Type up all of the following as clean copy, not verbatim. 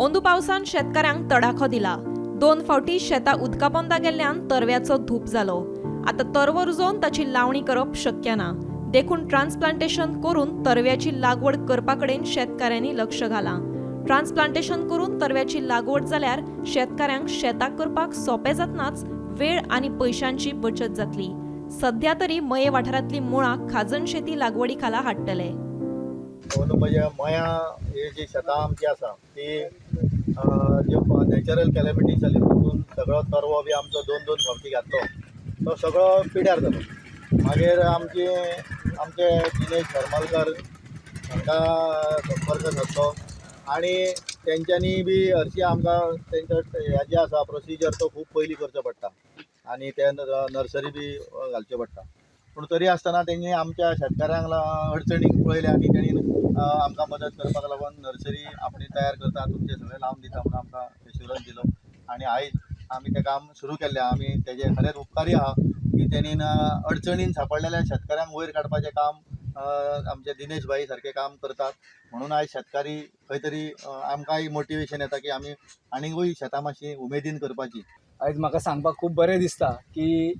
ओंदू पावसान शेतकऱ्यांक तडाखो दिला। 2 फावटी शेतां उदकापोंदा गेल्ल्यान तरव्याचो धूप जालो। आता तरवो रुजोवन ताची लावणी करप शक्य ना। देखून ट्रान्सप्लांटेशन करून तरव्याची लागवड करपाकडेन शेतकऱ्यांनी लक्ष घाला। ट्रान्सप्लांटेशन करून तरव्याची लागवड जाल्यार शेतकऱ्यांक शेतां करपाक सोंपें जातनाच वेळ आनी पयशांची बचत जातली। सध्या तरी मये वाठारांतली मुळां खाजण शेती लागवडी खाला हाडटले। म्हणजे मया हे जी शेतां आमची आसा ती ज्यो नॅचरल कॅलॅमिटी जाली तितून सगळो तरवो बी आमचो 2-2 फावटी घातलो तो सगळो पिड्यार जालो। मागीर आमचे दिनेश हरमलकर हांकां संपर्क सादलो आनी तेंच्यांनी बी हरशीं आमकां तेंचो हें जें आसा प्रोसिजर तो खूब पयलीं करचो पडटा आनी ते नर्सरी बी घालच्यो पडटा। पूण तरी आसतना तेंणी आमच्या शेतकाऱ्यांक अडचणीक पळयले आनी तेणी आमकां मदत करपाक लागून नर्सरी आपणी तयार करता तुमचे सगळे लावन दिता म्हणून आमकां एश्युरन्स दिलो आनी आयज आमी तें काम सुरू केल्लें। आमी तेजे खरेंच उपकारी आहा की तेणी अडचणीन सांपडलेल्या शेतकऱ्यांक वयर काडपाचें काम आमचे दिनेश भाई सारके काम करतात। म्हणून आयज शेतकारी खंय तरी आमकांय मोटिवेशन येता की आमी आनीकूय शेतां मातशी उमेदीन करपाची। आयज म्हाका सांगपाक खूब बरें दिसता की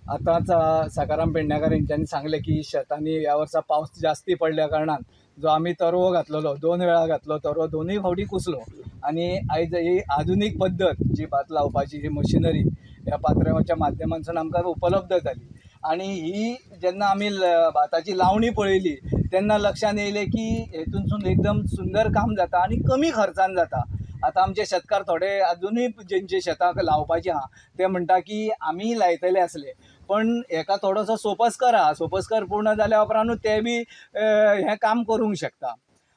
आतांच सकाराम पेडणेकर हेंच्यांनी सांगलें की शेतांनी ह्या वर्सा पावस जास्ती पडल्या कारणान जो आमी तरवो घातलेलो 2 वेळा घातलो तरवो 2 फावटी कुसलो आनी आयज ही आधुनीक पद्दत जी भात लावपाची ही मशिनरी ह्या पात्रांवाच्या माध्यमांतसून आमकां उपलब्ध जाली। आनी ही जेन्ना आमी भाताची लावणी पळयली तेन्ना लक्षान येयलें की हेतूनसून एकदम सुंदर काम जाता आनी कमी खर्चान जाता। आतां आमचे शेतकार थोडे अजुनूय जेंचे शेतांक लावपाचें आहा ते म्हणटा की आमी लायतले आसले पण हेका थोडोसो सोपस्कर पूर्ण जाल्या उपरांतूच ते बी हें काम करूंक शकता।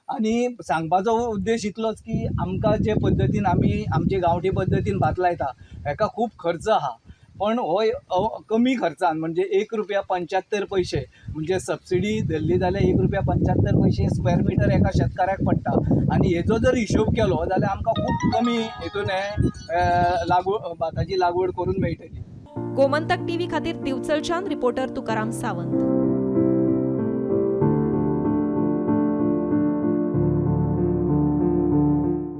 आनी सांगपाचो उद्देश इतलोच की आमकां जे पद्दतीन आमी आमचे गांवठी पद्दतीन भात लायता हेका खूब खर्च आहा पण हो कमी खर्चान म्हणजे ₹1.75 म्हणजे सबसिडी धरली जाल्यार ₹1.75 स्क्वेअर मिटर एका शेतकाऱ्याक पडटा आनी हेजो जर हिशोब केलो जाल्यार आमकां खूब कमी हेतून भाताची लागवड करून मेळटली। गोमंतक टीव्ही खातीर दिवचलच्यान रिपोर्टर तुकाराम सावंत।